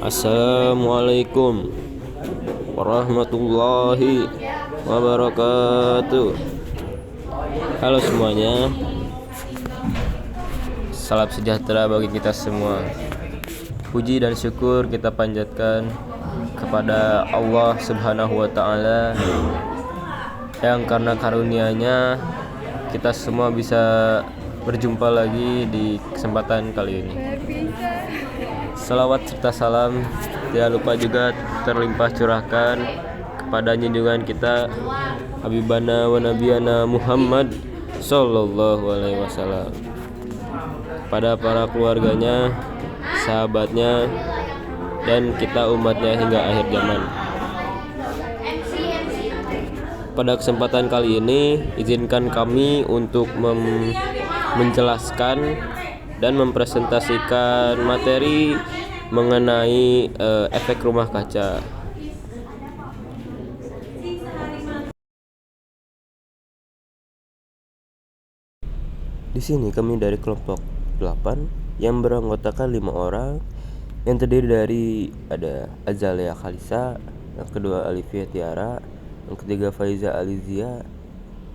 Assalamualaikum warahmatullahi wabarakatuh. Halo semuanya, salam sejahtera bagi kita semua. Puji dan syukur kita panjatkan kepada Allah Subhanahu wa Ta'ala yang karena karunia-Nya kita semua bisa berjumpa lagi di kesempatan kali ini. Salawat serta salam tidak lupa juga terlimpah curahkan kepada junjungan kita Habibana wa Nabiyana Muhammad Sallallahu Alaihi Wasallam, pada para keluarganya, sahabatnya, dan kita umatnya hingga akhir zaman. Pada kesempatan kali ini, izinkan kami untuk menjelaskan dan mempresentasikan materi mengenai efek rumah kaca. Di sini kami dari kelompok 8 yang beranggotakan 5 orang, yang terdiri dari ada Azalia Khalisa, yang kedua Alivia Tiara, yang ketiga Faiza Alizia,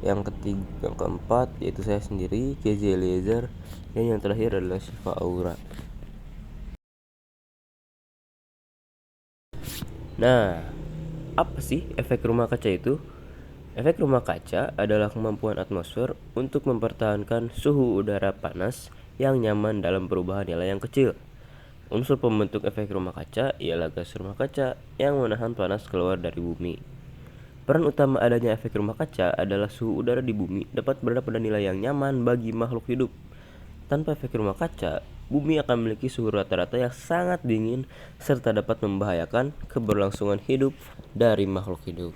yang keempat yaitu saya sendiri Kezi Eliezer, dan yang terakhir adalah Syifa Aura. Nah, apa sih efek rumah kaca itu? Efek rumah kaca adalah kemampuan atmosfer untuk mempertahankan suhu udara panas yang nyaman dalam perubahan nilai yang kecil. Unsur pembentuk efek rumah kaca ialah gas rumah kaca yang menahan panas keluar dari bumi. Peran utama adanya efek rumah kaca adalah suhu udara di bumi dapat berada pada nilai yang nyaman bagi makhluk hidup. Tanpa efek rumah kaca, bumi akan memiliki suhu rata-rata yang sangat dingin serta dapat membahayakan keberlangsungan hidup dari makhluk hidup.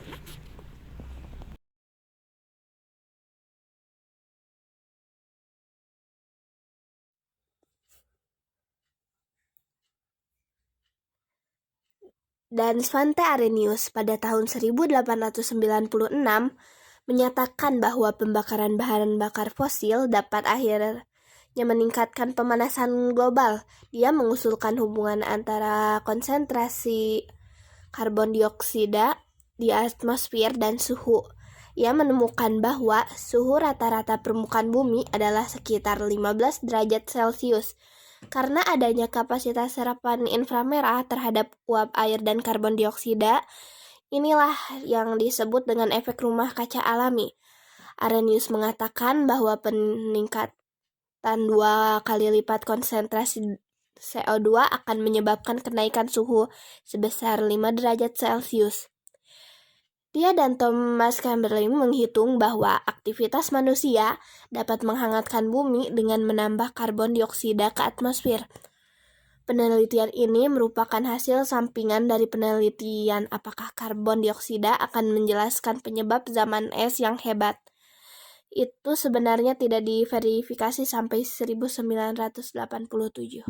Dan Svante Arrhenius pada tahun 1896 menyatakan bahwa pembakaran bahan bakar fosil dapat akhirnya meningkatkan pemanasan global. Dia mengusulkan hubungan antara konsentrasi karbon dioksida di atmosfer dan suhu. Ia menemukan bahwa suhu rata-rata permukaan bumi adalah sekitar 15 derajat Celcius. Karena adanya kapasitas serapan inframerah terhadap uap air dan karbon dioksida, inilah yang disebut dengan efek rumah kaca alami. Arrhenius mengatakan bahwa peningkatan 2 kali lipat konsentrasi CO2 akan menyebabkan kenaikan suhu sebesar 5 derajat Celcius. Dia dan Thomas Chamberlain menghitung bahwa aktivitas manusia dapat menghangatkan bumi dengan menambah karbon dioksida ke atmosfer. Penelitian ini merupakan hasil sampingan dari penelitian apakah karbon dioksida akan menjelaskan penyebab zaman es yang hebat. Itu sebenarnya tidak diverifikasi sampai 1987.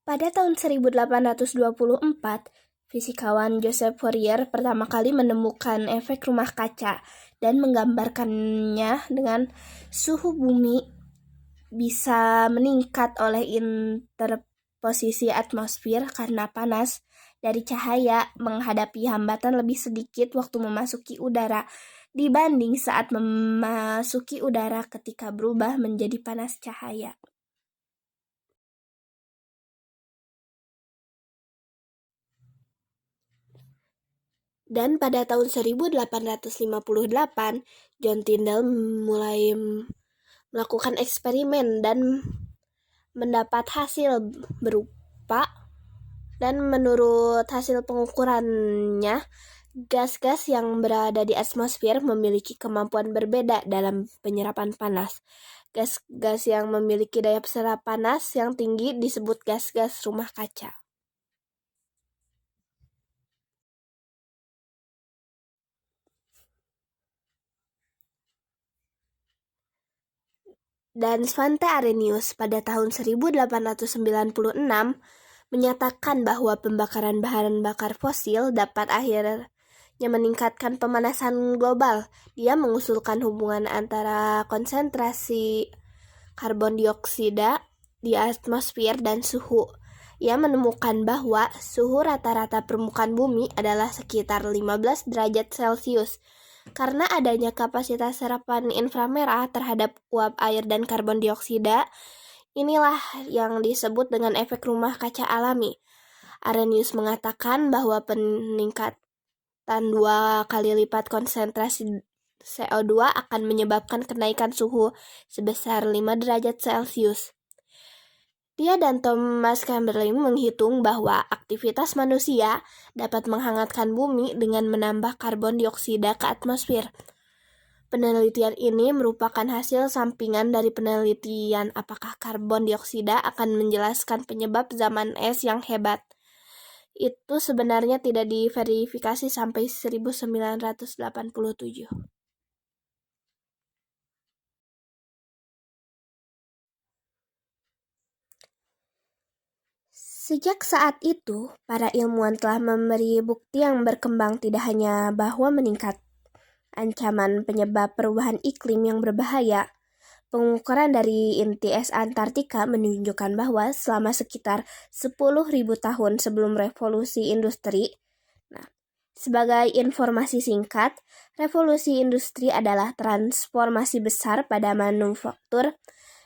Pada tahun 1824, fisikawan Joseph Fourier pertama kali menemukan efek rumah kaca dan menggambarkannya dengan suhu bumi bisa meningkat oleh interposisi atmosfer karena panas dari cahaya menghadapi hambatan lebih sedikit waktu memasuki udara dibanding saat memasuki udara ketika berubah menjadi panas cahaya. Dan pada tahun 1858, John Tyndall mulai melakukan eksperimen dan mendapat hasil berupa, dan menurut hasil pengukurannya, gas-gas yang berada di atmosfer memiliki kemampuan berbeda dalam penyerapan panas. Gas-gas yang memiliki daya serap panas yang tinggi disebut gas-gas rumah kaca. Dan Svante Arrhenius pada tahun 1896 menyatakan bahwa pembakaran bahan bakar fosil dapat akhirnya yang meningkatkan pemanasan global. Dia mengusulkan hubungan antara konsentrasi karbon dioksida di atmosfer dan suhu. Ia menemukan bahwa suhu rata-rata permukaan bumi adalah sekitar 15 derajat Celcius. Karena adanya kapasitas serapan inframerah terhadap uap air dan karbon dioksida, inilah yang disebut dengan efek rumah kaca alami. Arrhenius mengatakan bahwa peningkatan 2 kali lipat konsentrasi CO2 akan menyebabkan kenaikan suhu sebesar 5 derajat Celcius. Dia dan Thomas Chamberlain menghitung bahwa aktivitas manusia dapat menghangatkan bumi dengan menambah karbon dioksida ke atmosfer. Penelitian ini merupakan hasil sampingan dari penelitian apakah karbon dioksida akan menjelaskan penyebab zaman es yang hebat. Itu sebenarnya tidak diverifikasi sampai 1987. Sejak saat itu, para ilmuwan telah memberi bukti yang berkembang tidak hanya bahwa meningkat ancaman penyebab perubahan iklim yang berbahaya. Pengukuran dari inti es Antartika menunjukkan bahwa selama sekitar 10.000 tahun sebelum revolusi industri, sebagai informasi singkat, revolusi industri adalah transformasi besar pada manufaktur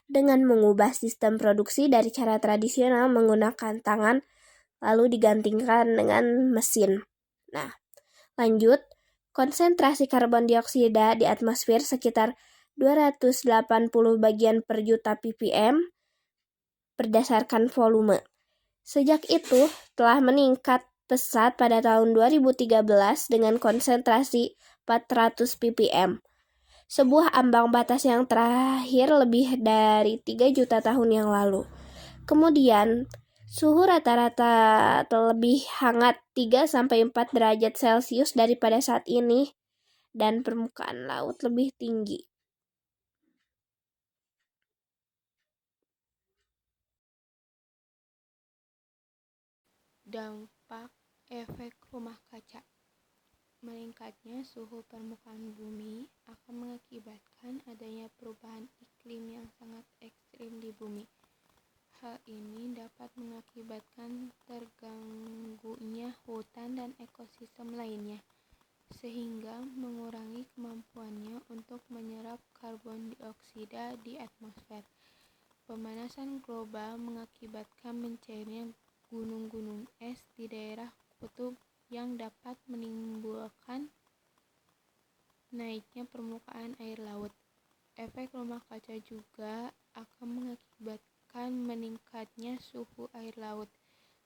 dengan mengubah sistem produksi dari cara tradisional menggunakan tangan lalu digantikan dengan mesin. Lanjut, konsentrasi karbon dioksida di atmosfer sekitar 280 bagian per juta ppm berdasarkan volume. Sejak itu, telah meningkat pesat pada tahun 2013 dengan konsentrasi 400 ppm. Sebuah ambang batas yang terakhir lebih dari 3 juta tahun yang lalu. Kemudian, suhu rata-rata lebih hangat 3-4 derajat Celcius daripada saat ini dan permukaan laut lebih tinggi. Dampak efek rumah kaca. Meningkatnya suhu permukaan bumi akan mengakibatkan adanya perubahan iklim yang sangat ekstrim di bumi. Hal ini dapat mengakibatkan terganggunya hutan dan ekosistem lainnya, sehingga mengurangi kemampuannya untuk menyerap karbon dioksida di atmosfer. Pemanasan global mengakibatkan mencairnya gunung-gunung es di daerah kutub yang dapat menimbulkan naiknya permukaan air laut. Efek rumah kaca juga akan mengakibatkan meningkatnya suhu air laut,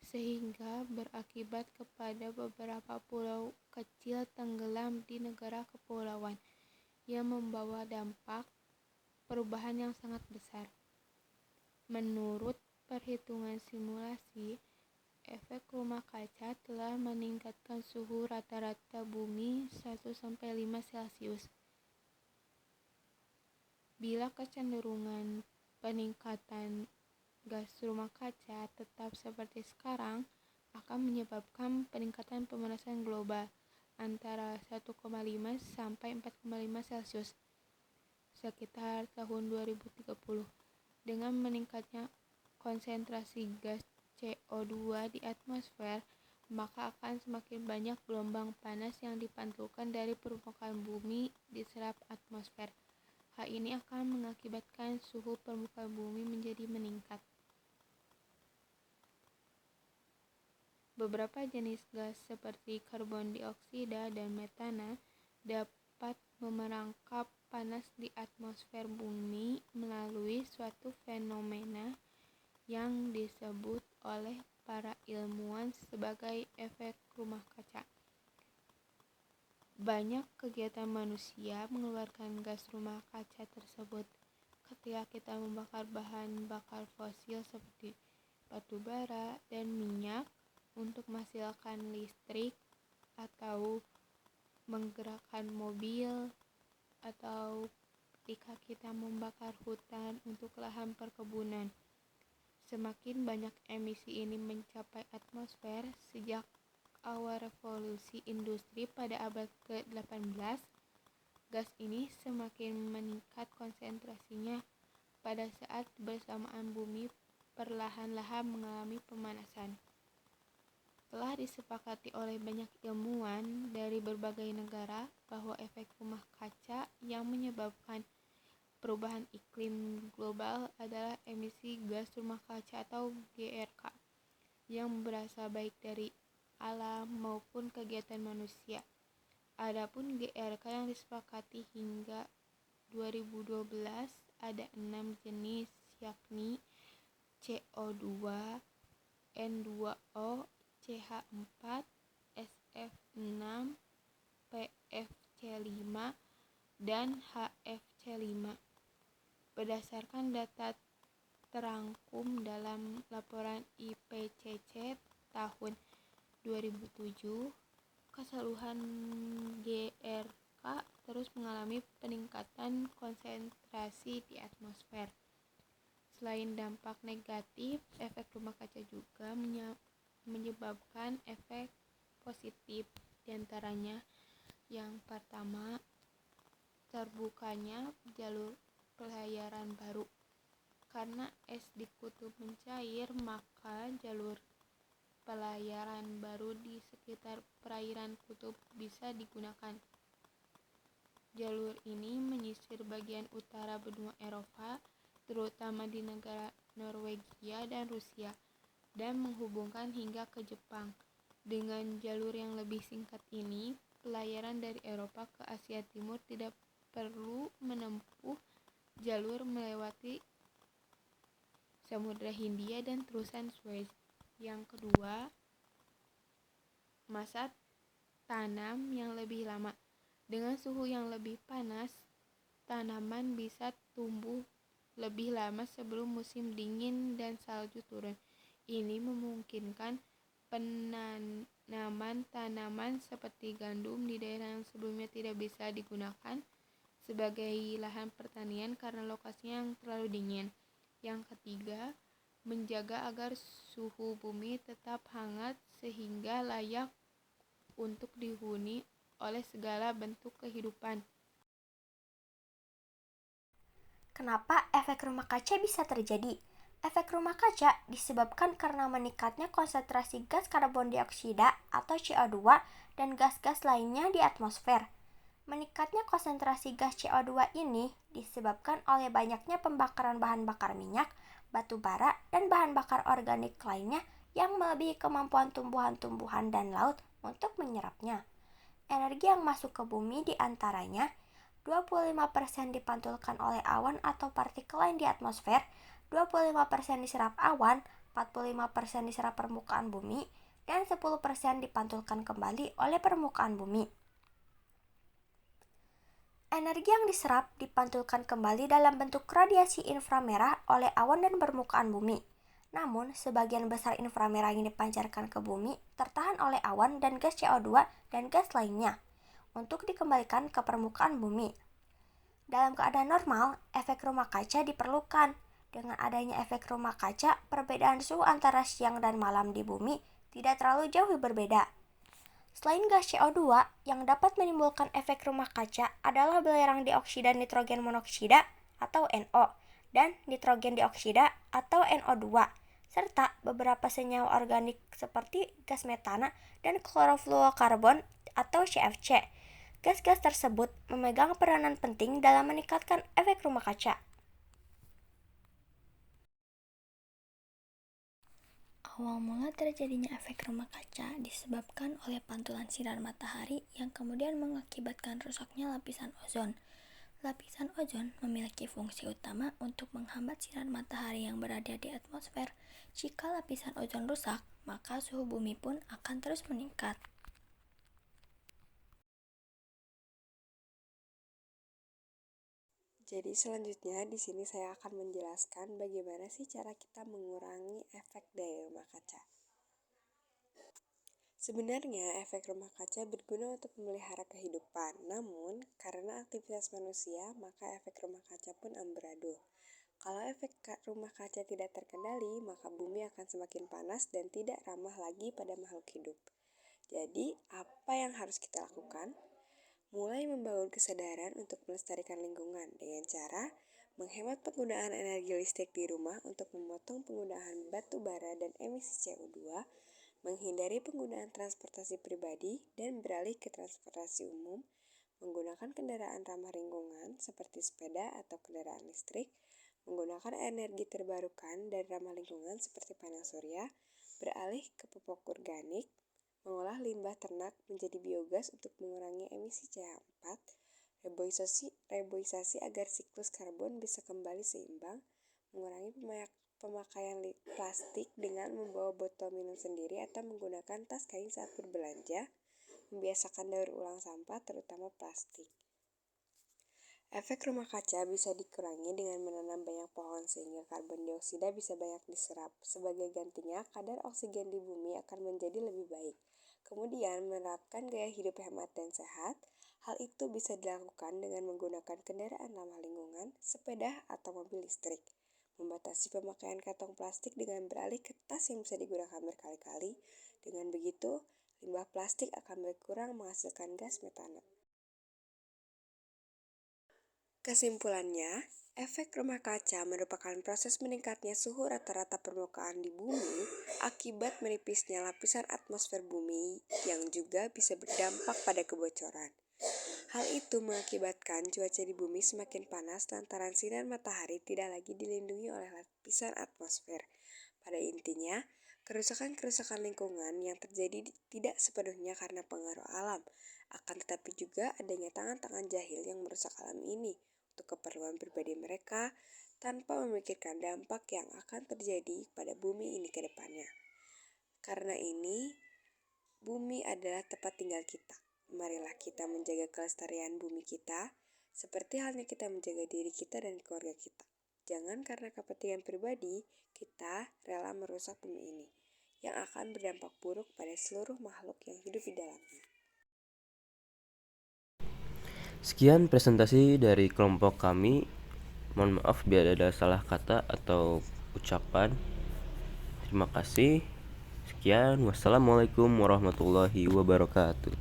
sehingga berakibat kepada beberapa pulau kecil tenggelam di negara kepulauan, yang membawa dampak perubahan yang sangat besar. Menurut perhitungan simulasi, efek rumah kaca telah meningkatkan suhu rata-rata bumi 1-5 Celcius. Bila kecenderungan peningkatan gas rumah kaca tetap seperti sekarang, akan menyebabkan peningkatan pemanasan global antara 1,5 sampai 4,5 Celcius sekitar tahun 2030. Dengan meningkatnya konsentrasi gas CO2 di atmosfer, maka akan semakin banyak gelombang panas yang dipantulkan dari permukaan bumi diserap atmosfer. Hal ini akan mengakibatkan suhu permukaan bumi menjadi meningkat. Beberapa jenis gas seperti karbon dioksida dan metana dapat memerangkap panas di atmosfer bumi melalui suatu fenomena yang disebut oleh para ilmuwan sebagai efek rumah kaca. Banyak kegiatan manusia mengeluarkan gas rumah kaca tersebut. Ketika kita membakar bahan bakar fosil seperti batu bara dan minyak untuk menghasilkan listrik atau menggerakkan mobil, atau ketika kita membakar hutan untuk lahan perkebunan. Semakin banyak emisi ini mencapai atmosfer, sejak awal revolusi industri pada abad ke-18, gas ini semakin meningkat konsentrasinya pada saat bersamaan bumi perlahan-lahan mengalami pemanasan. Telah disepakati oleh banyak ilmuwan dari berbagai negara bahwa efek rumah kaca yang menyebabkan perubahan iklim global adalah emisi gas rumah kaca atau GRK yang berasal baik dari alam maupun kegiatan manusia. Adapun GRK yang disepakati hingga 2012 ada 6 jenis, yakni CO2, N2O, CH4, SF6, PFC5, dan HFC5. Berdasarkan data terangkum dalam laporan IPCC tahun 2007, keseluruhan GRK terus mengalami peningkatan konsentrasi di atmosfer. Selain dampak negatif, efek rumah kaca juga menyebabkan efek positif, diantaranya yang pertama, terbukanya jalur pelayaran baru. Karena es di kutub mencair, maka jalur pelayaran baru di sekitar perairan kutub bisa digunakan. Jalur ini menyisir bagian utara benua Eropa, terutama di negara Norwegia dan Rusia, dan menghubungkan hingga ke Jepang. Dengan jalur yang lebih singkat ini, pelayaran dari Eropa ke Asia Timur tidak perlu menempuh jalur melewati Samudra Hindia dan terusan Suez. Yang kedua, masa tanam yang lebih lama. Dengan suhu yang lebih panas, tanaman bisa tumbuh lebih lama sebelum musim dingin dan salju turun. Ini memungkinkan penanaman tanaman seperti gandum di daerah yang sebelumnya tidak bisa digunakan sebagai lahan pertanian karena lokasinya yang terlalu dingin. Yang ketiga, menjaga agar suhu bumi tetap hangat sehingga layak untuk dihuni oleh segala bentuk kehidupan. Kenapa efek rumah kaca bisa terjadi? Efek rumah kaca disebabkan karena meningkatnya konsentrasi gas karbon dioksida atau CO2 dan gas-gas lainnya di atmosfer. Meningkatnya konsentrasi gas CO2 ini disebabkan oleh banyaknya pembakaran bahan bakar minyak, batu bara, dan bahan bakar organik lainnya yang melebihi kemampuan tumbuhan-tumbuhan dan laut untuk menyerapnya. Energi yang masuk ke bumi diantaranya 25% dipantulkan oleh awan atau partikel lain di atmosfer, 25% diserap awan, 45% diserap permukaan bumi, dan 10% dipantulkan kembali oleh permukaan bumi. Energi yang diserap dipantulkan kembali dalam bentuk radiasi inframerah oleh awan dan permukaan bumi. Namun, sebagian besar inframerah yang dipancarkan ke bumi tertahan oleh awan dan gas CO2 dan gas lainnya untuk dikembalikan ke permukaan bumi. Dalam keadaan normal, efek rumah kaca diperlukan. Dengan adanya efek rumah kaca, perbedaan suhu antara siang dan malam di bumi tidak terlalu jauh berbeda. Selain gas CO2 yang dapat menimbulkan efek rumah kaca adalah belerang dioksida nitrogen monoksida atau NO dan nitrogen dioksida atau NO2, serta beberapa senyawa organik seperti gas metana dan klorofluorokarbon atau CFC. Gas-gas tersebut memegang peranan penting dalam meningkatkan efek rumah kaca. Awal mula terjadinya efek rumah kaca disebabkan oleh pantulan sinar matahari yang kemudian mengakibatkan rusaknya lapisan ozon. Lapisan ozon memiliki fungsi utama untuk menghambat sinar matahari yang berada di atmosfer. Jika lapisan ozon rusak, maka suhu bumi pun akan terus meningkat. Jadi selanjutnya di sini saya akan menjelaskan bagaimana sih cara kita mengurangi efek dari rumah kaca. Sebenarnya efek rumah kaca berguna untuk memelihara kehidupan, namun karena aktivitas manusia maka efek rumah kaca pun amburadul. Kalau efek rumah kaca tidak terkendali, maka bumi akan semakin panas dan tidak ramah lagi pada makhluk hidup. Jadi, apa yang harus kita lakukan? Mulai membangun kesadaran untuk melestarikan lingkungan dengan cara menghemat penggunaan energi listrik di rumah untuk memotong penggunaan batu bara dan emisi CO2, menghindari penggunaan transportasi pribadi dan beralih ke transportasi umum, menggunakan kendaraan ramah lingkungan seperti sepeda atau kendaraan listrik, menggunakan energi terbarukan dan ramah lingkungan seperti panel surya, beralih ke pupuk organik, mengolah limbah ternak menjadi biogas untuk mengurangi emisi CH4, reboisasi agar siklus karbon bisa kembali seimbang, mengurangi pemakaian plastik dengan membawa botol minum sendiri atau menggunakan tas kain saat berbelanja, membiasakan daur ulang sampah terutama plastik. Efek rumah kaca bisa dikurangi dengan menanam banyak pohon sehingga karbon dioksida bisa banyak diserap. Sebagai gantinya, kadar oksigen di bumi akan menjadi lebih baik. Kemudian, menerapkan gaya hidup hemat dan sehat. Hal itu bisa dilakukan dengan menggunakan kendaraan ramah lingkungan, sepeda, atau mobil listrik. Membatasi pemakaian kantong plastik dengan beralih ke tas yang bisa digunakan berkali-kali. Dengan begitu, limbah plastik akan berkurang menghasilkan gas metana. Kesimpulannya, efek rumah kaca merupakan proses meningkatnya suhu rata-rata permukaan di bumi akibat menipisnya lapisan atmosfer bumi yang juga bisa berdampak pada kebocoran. Hal itu mengakibatkan cuaca di bumi semakin panas lantaran sinar matahari tidak lagi dilindungi oleh lapisan atmosfer. Pada intinya, kerusakan-kerusakan lingkungan yang terjadi tidak sepenuhnya karena pengaruh alam, akan tetapi juga adanya tangan-tangan jahil yang merusak alam ini untuk keperluan pribadi mereka tanpa memikirkan dampak yang akan terjadi pada bumi ini ke depannya. Karena ini, bumi adalah tempat tinggal kita. Marilah kita menjaga kelestarian bumi kita, seperti halnya kita menjaga diri kita dan keluarga kita. Jangan karena kepentingan pribadi, kita rela merusak bumi ini, yang akan berdampak buruk pada seluruh makhluk yang hidup di dalamnya. Sekian presentasi dari kelompok kami. Mohon maaf bila ada salah kata atau ucapan. Terima kasih. Sekian. Wassalamualaikum warahmatullahi wabarakatuh.